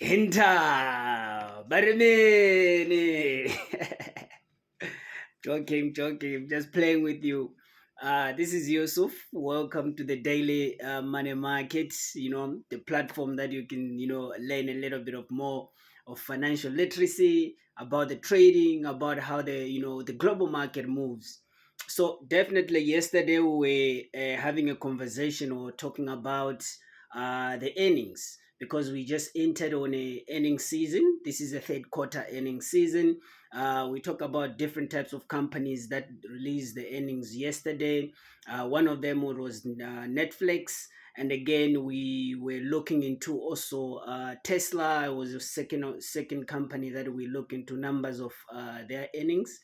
Hinta, Barimini. Joking, just playing with you. This is Yusuf. Welcome to the daily money market. The platform that you can, learn a little bit of more of financial literacy about the trading, about how the global market moves. So definitely, yesterday we were having a conversation or talking about the earnings because we just entered on a earning season. This is a third quarter earning season. We talk about different types of companies that released the earnings yesterday. One of them was Netflix. And again, we were looking into also Tesla. It was a second company that we look into numbers of their earnings.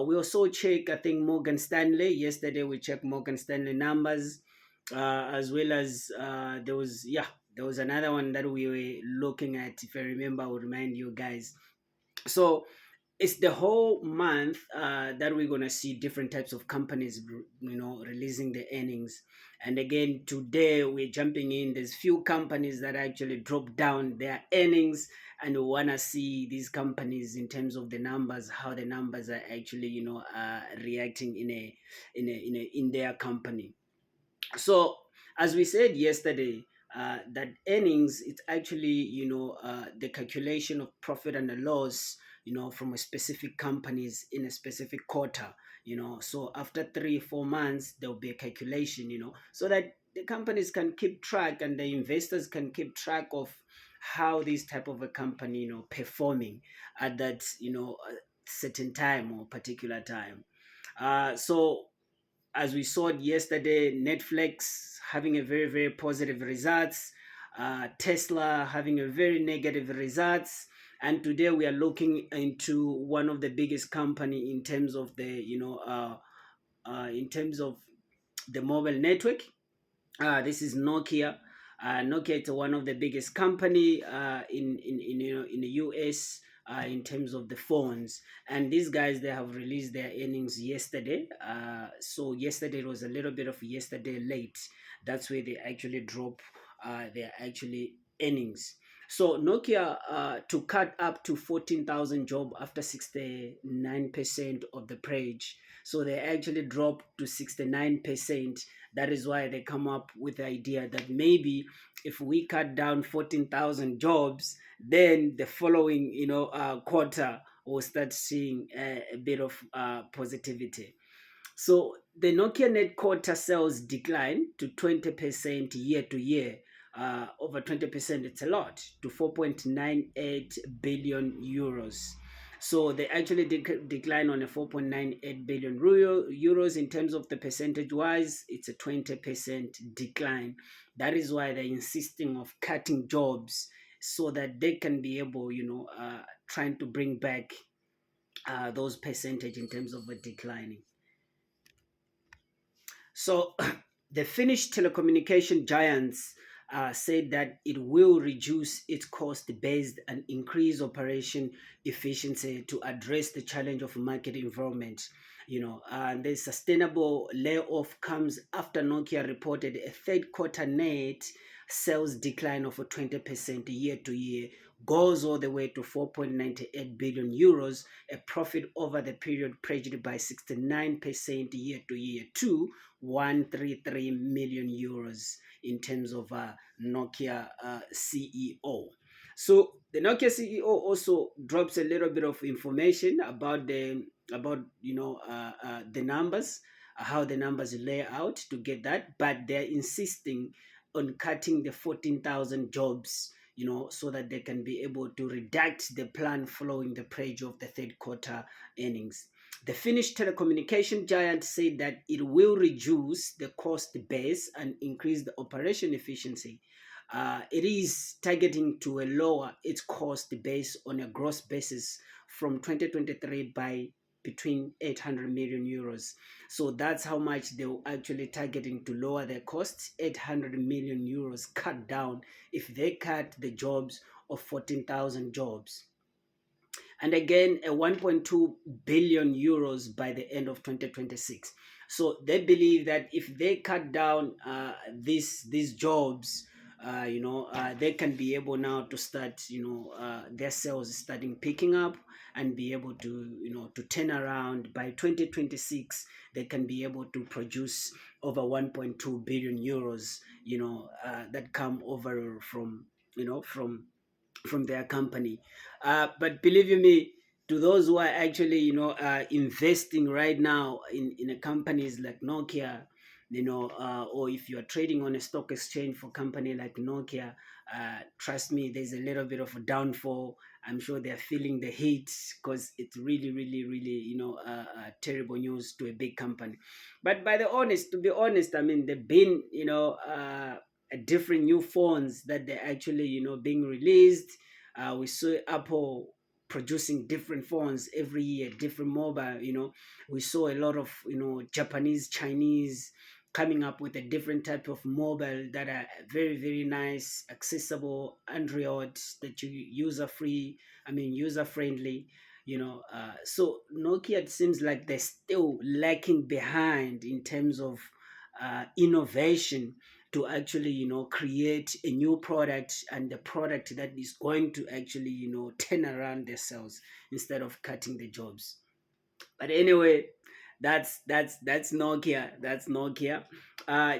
We also check, I think, Morgan Stanley. Yesterday, we checked Morgan Stanley numbers, as well as there was another one that we were looking at. If I remember, I will remind you guys. So it's the whole month that we're going to see different types of companies releasing the earnings. And again, today we're jumping in. There's few companies that actually drop down their earnings, and we want to see these companies in terms of the numbers, how the numbers are actually reacting in their company. So as we said yesterday, that earnings, it's actually the calculation of profit and the loss from a specific companies in a specific quarter. So after 3-4 months there will be a calculation, so that the companies can keep track and the investors can keep track of how this type of a company performing at that certain time or particular time. So as we saw it yesterday, Netflix having a very, very positive results, Tesla having a very negative results. And today we are looking into one of the biggest company in terms of in terms of the mobile network. This is Nokia. Nokia is one of the biggest company in the US in terms of the phones. And these guys, they have released their earnings yesterday. So yesterday was a little bit of yesterday late. That's where they actually drop their actually earnings. So Nokia to cut up to 14,000 job after 69% of the purge. So they actually dropped to 69%. That is why they come up with the idea that maybe if we cut down 14,000 jobs, then the following quarter we'll start seeing a bit of positivity. So the Nokia net quarter sales declined to 20% year to year. Over 20%, it's a lot, to 4.98 billion euros. So they actually decline on a 4.98 billion euros. In terms of the percentage wise, it's a 20% decline. That is why they're insisting of cutting jobs so that they can be able, trying to bring back those percentage in terms of a declining. So the Finnish telecommunication giants said that it will reduce its cost base and increase operation efficiency to address the challenge of market environment. And the sustainable layoff comes after Nokia reported a third quarter net sales decline of 20% year to year, goes all the way to 4.98 billion euros, a profit over the period predicted by 69% year to year to 133 million euros in terms of Nokia CEO. So the Nokia CEO also drops a little bit of information about the numbers, how the numbers lay out to get that, but they're insisting on cutting the 14,000 jobs, so that they can be able to redact the plan following the purge of the third quarter earnings. The Finnish telecommunication giant said that it will reduce the cost base and increase the operation efficiency. It is targeting to lower its cost base on a gross basis from 2023 by between 800 million euros. So that's how much they're actually targeting to lower their costs. 800 million euros cut down if they cut the jobs of 14,000 jobs. And again, a 1.2 billion euros by the end of 2026. So they believe that if they cut down these jobs, they can be able now to start, their sales starting picking up and be able to, to turn around by 2026. They can be able to produce over 1.2 billion euros, that come over from, from their company. But believe you me, to those who are actually, investing right now in a companies like Nokia, or if you are trading on a stock exchange for company like Nokia, trust me, there's a little bit of a downfall. I'm sure they're feeling the heat because it's really, really, really, terrible news to a big company. But to be honest, I mean, they've been, different new phones that they're actually, being released. We saw Apple producing different phones every year, different mobile. We saw a lot of, Japanese, Chinese coming up with a different type of mobile that are very, very nice, accessible, Android, that you user free, I mean user friendly. So Nokia, it seems like they're still lacking behind in terms of innovation to actually, create a new product, and the product that is going to actually, turn around their sales instead of cutting the jobs. But anyway, that's Nokia. That's Nokia.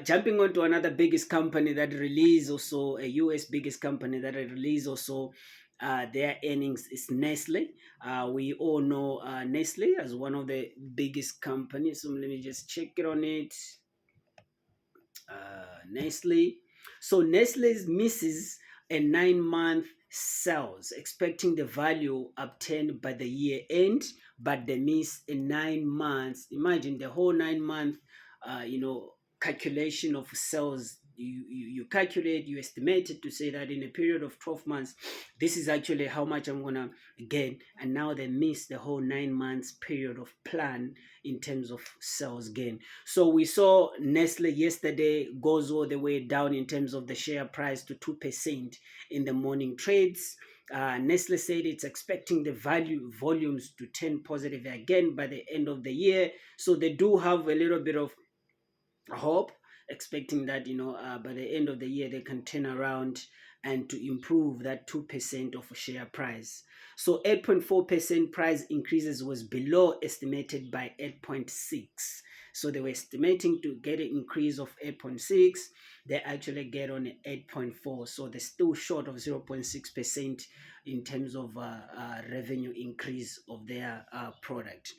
Jumping on to another biggest company that release also, a US biggest company that release also their earnings is Nestle. We all know Nestle as one of the biggest companies. So let me just check it on it. Nestle. So Nestle's misses a 9-month sales, expecting the value obtained by the year end, but they miss in 9 months. Imagine the whole 9 month, calculation of sales. You calculate, you estimate it to say that in a period of 12 months, this is actually how much I'm gonna gain, and now they miss the whole 9 months period of plan in terms of sales gain. So we saw Nestle yesterday goes all the way down in terms of the share price to 2% in the morning trades. Nestle said it's expecting the value volumes to turn positive again by the end of the year. So they do have a little bit of hope, expecting that, by the end of the year they can turn around and to improve that 2% of a share price. So 8.4% price increases was below estimated by 8.6. So they were estimating to get an increase of 8.6. They actually get on 8.4. So they're still short of 0.6% in terms of revenue increase of their product.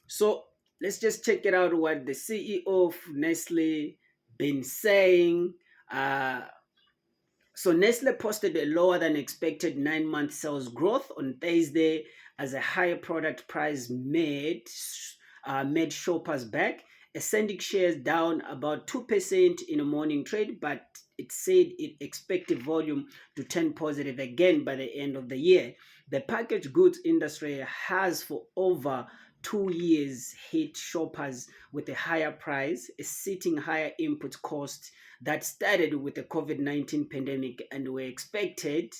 So let's just check it out what the CEO of Nestle been saying. So Nestle posted a lower than expected 9-month sales growth on Thursday as a higher product price made shoppers back. Ascending shares down about 2% in a morning trade, but it said it expected volume to turn positive again by the end of the year. The packaged goods industry has for over 2 years hit shoppers with a higher price, a sitting higher input cost that started with the COVID-19 pandemic and were expected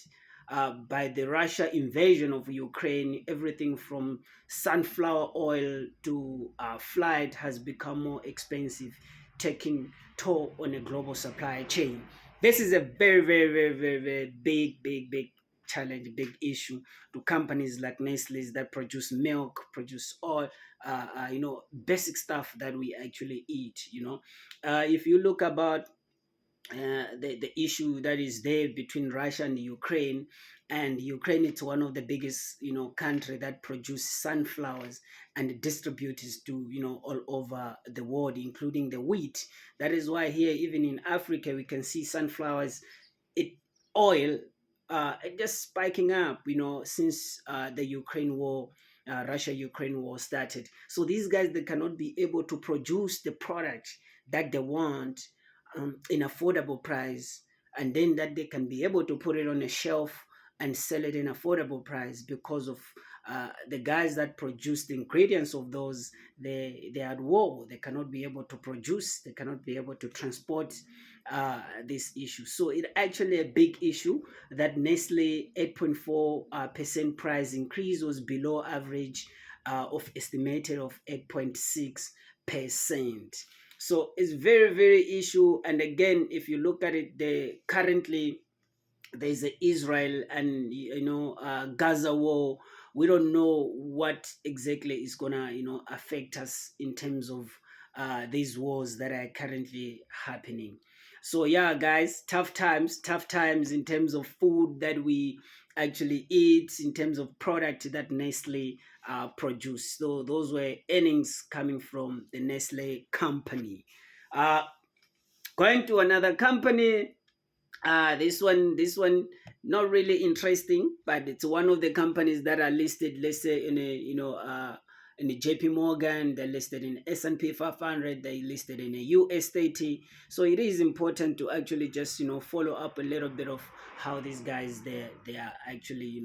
by the Russia invasion of Ukraine. Everything from sunflower oil to flight has become more expensive, taking toll on a global supply chain. This is a very, very, very, very, very big, big, big challenge, big issue to companies like Nestle's that produce milk, produce oil, basic stuff that we actually eat. If you look about the issue that is there between Russia and Ukraine. And Ukraine is one of the biggest, country that produce sunflowers and distributes to, all over the world, including the wheat. That is why here, even in Africa, we can see sunflowers, it oil, just spiking up, since the Ukraine war. Russia-Ukraine war started. So these guys, they cannot be able to produce the product that they want in affordable price, and then that they can be able to put it on a shelf and sell it in affordable price, because of the guys that produce the ingredients of those, they are at war. They cannot be able to produce, they cannot be able to transport this issue. So it actually a big issue that Nestle 8.4% price increase was below average of estimated of 8.6%. So it's very, very issue. And again, if you look at it, the currently there's a Israel and Gaza war. We don't know what exactly is gonna affect us in terms of these wars that are currently happening. So yeah, guys, tough times in terms of food that we actually eat, in terms of product that Nestle produce. So those were earnings coming from the Nestle company. Uh, Going to another company, this one, not really interesting, but it's one of the companies that are listed, let's say, in the JP Morgan. They're listed in S&P 500. They listed in a US 30. So it is important to actually just follow up a little bit of how these guys they are actually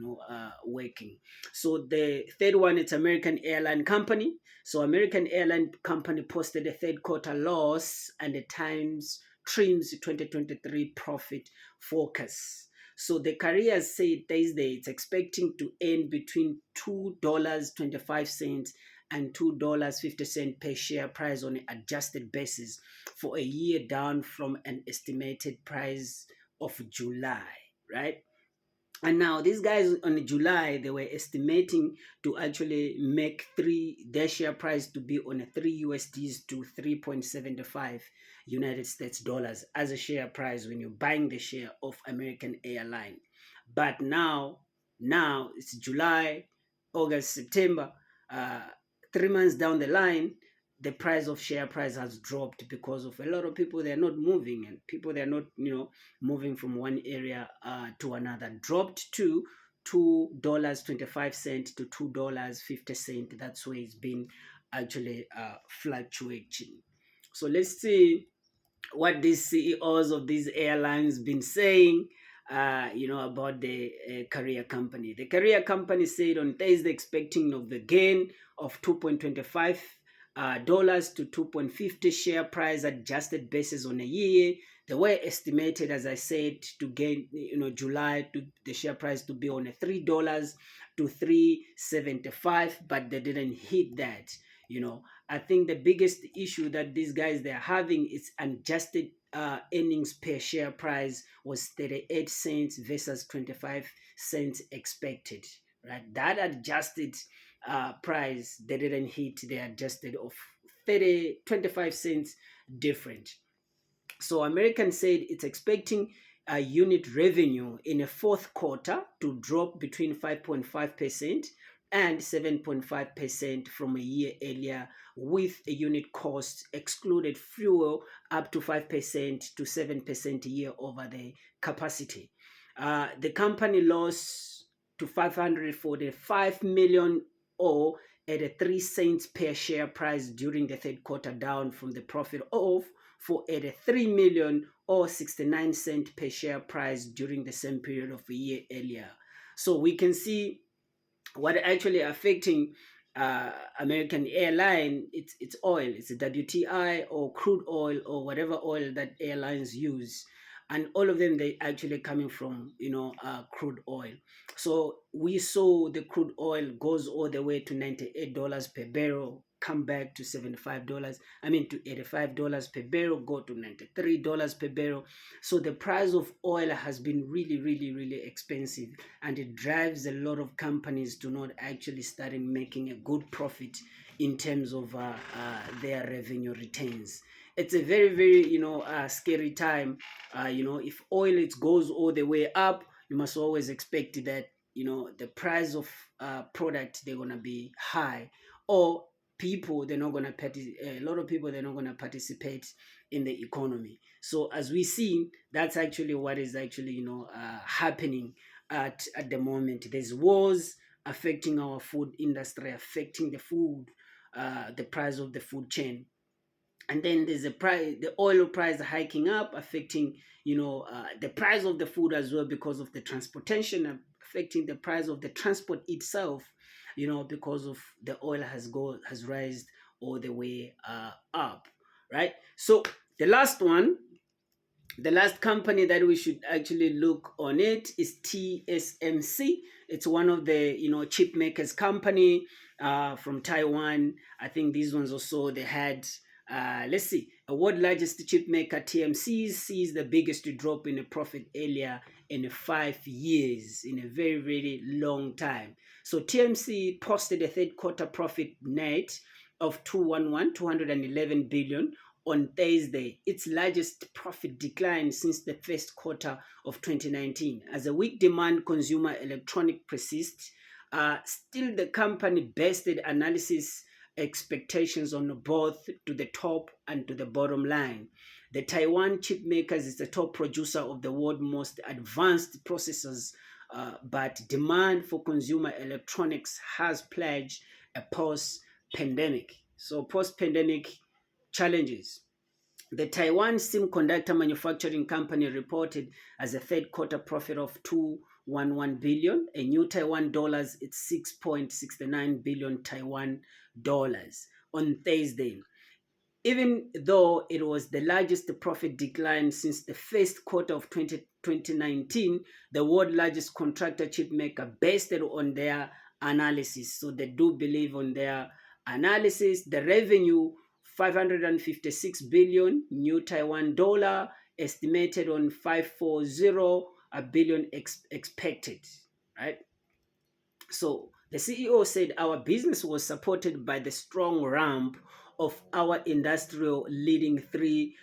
working. So the third one, it's American Airline Company. So American Airline Company posted a third quarter loss, and the Times trims 2023 profit focus. So the carrier said Thursday it's expecting to earn between $2.25 and $2.50 per share price on an adjusted basis for a year, down from an estimated price of July, right? And now these guys on July, they were estimating to actually make their share price to be on a 3 USDs to 3.75 United States dollars as a share price when you're buying the share of American Airline. But now it's July, August, September, uh, 3 months down the line, the price of share price has dropped because of a lot of people, they're not moving, and people, they're not moving from one area to another. Dropped to $2.25 to $2.50. That's where it's been actually fluctuating. So let's see what these CEOs of these airlines been saying, about the carrier company. The carrier company said on Thursday, expecting of the gain of 2.25 dollars to 2.50 share price adjusted basis on a year. They were estimated, as I said, to gain, July, to the share price to be on a $3 to 3.75, but they didn't hit that. I think the biggest issue that these guys they're having is adjusted earnings per share price was 38 cents versus 25 cents expected, right? That adjusted price, they didn't hit the adjusted of 25 cents different. So American said it's expecting a unit revenue in a fourth quarter to drop between 5.5% and 7.5% from a year earlier, with a unit cost excluded fuel up to 5% to 7% a year over the capacity. The company lost to 545 million, or at a 3 cents per share price during the third quarter, down from the profit of for 83 million or 69 cents per share price during the same period of a year earlier. So we can see what actually affecting American Airline. It's oil, it's a WTI or crude oil or whatever oil that airlines use, and all of them they actually coming from crude oil. So we saw the crude oil goes all the way to $98 per barrel, come back to $75, I mean to $85 per barrel, go to $93 per barrel. So the price of oil has been really, really, really expensive, and it drives a lot of companies to not actually starting making a good profit in terms of their revenue returns. It's a very, very scary time. If oil it goes all the way up, you must always expect that the price of product they're gonna be high, or people they're not gonna a lot of people they're not gonna participate in the economy. So as we see, that's actually what is actually happening at the moment. There's wars affecting our food industry, affecting the food, the price of the food chain. And then there's the oil price hiking up, affecting the price of the food as well, because of the transportation, affecting the price of the transport itself, because of the oil has raised all the way up, right? So the last one, the last company that we should actually look on it is TSMC. It's one of the chip makers company from Taiwan. I think these ones also they had let's see, A world largest chip maker TMC sees the biggest drop in a profit earlier in 5 years, in a very, very long time. So TMC posted a third quarter profit net of 211 billion on Thursday, its largest profit decline since the first quarter of 2019. As a weak demand consumer electronic persists, still the company bested analysis expectations on both to the top and to the bottom line. The Taiwan chip makers is the top producer of the world's most advanced processors, but demand for consumer electronics has pledged a post-pandemic. So post-pandemic challenges. The Taiwan semiconductor manufacturing company reported as a third quarter profit of 211 billion, a new Taiwan dollars, it's 6.69 billion Taiwan dollars on Thursday. Even though it was the largest profit decline since the first quarter of 2019, the world's largest contractor chip maker based it on their analysis. So they do believe on their analysis. The revenue 556 billion new Taiwan dollar, estimated on 540 billion expected, right? So the CEO said our business was supported by the strong ramp of our industrial leading 3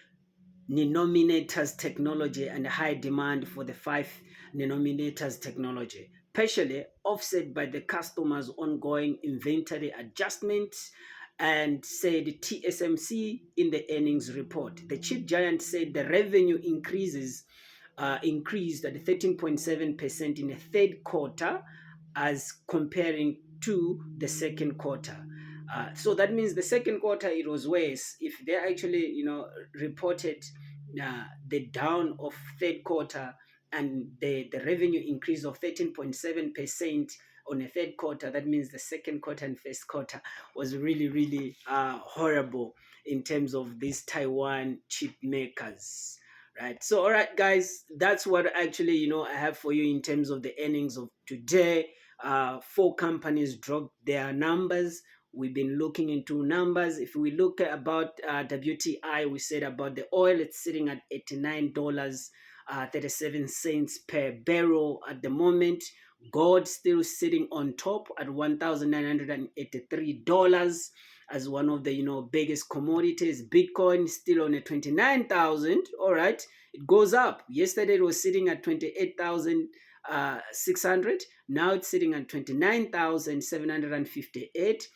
nanometers technology and high demand for the 5 nanometers technology, partially offset by the customers' ongoing inventory adjustments, and said TSMC in the earnings report. The chip giant said the revenue increased at 13.7% in the third quarter as comparing to the second quarter. So that means the second quarter it was worse. If they actually, reported the down of third quarter and the revenue increase of 13.7% on a third quarter, that means the second quarter and first quarter was really, really horrible in terms of these Taiwan chip makers. Right. So, all right, guys, that's what actually, I have for you in terms of the earnings of today. 4 companies dropped their numbers. We've been looking into numbers. If we look at about WTI, we said about the oil, it's sitting at $89.37 per barrel at the moment. Gold still sitting on top at $1,983 as one of the biggest commodities. Bitcoin still on a 29,000. All right, it goes up. Yesterday it was sitting at 28,600. Now it's sitting at 29,758.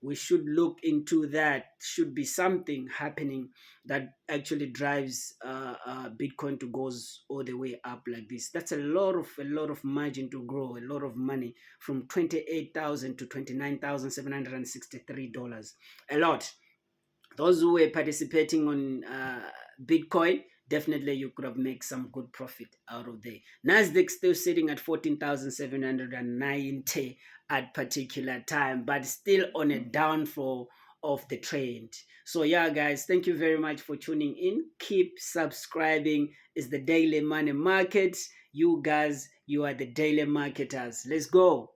We should look into that. Should be something happening that actually drives Bitcoin to goes all the way up like this. That's a lot of margin to grow, a lot of money from 28,000 to $29,763. A lot. Those who were participating on Bitcoin, definitely you could have made some good profit out of there. Nasdaq still sitting at 14,790 at particular time, but still on a downfall of the trend. So yeah, guys, thank you very much for tuning in. Keep subscribing. It's the Daily Money Market. You guys, you are the daily marketers. Let's go.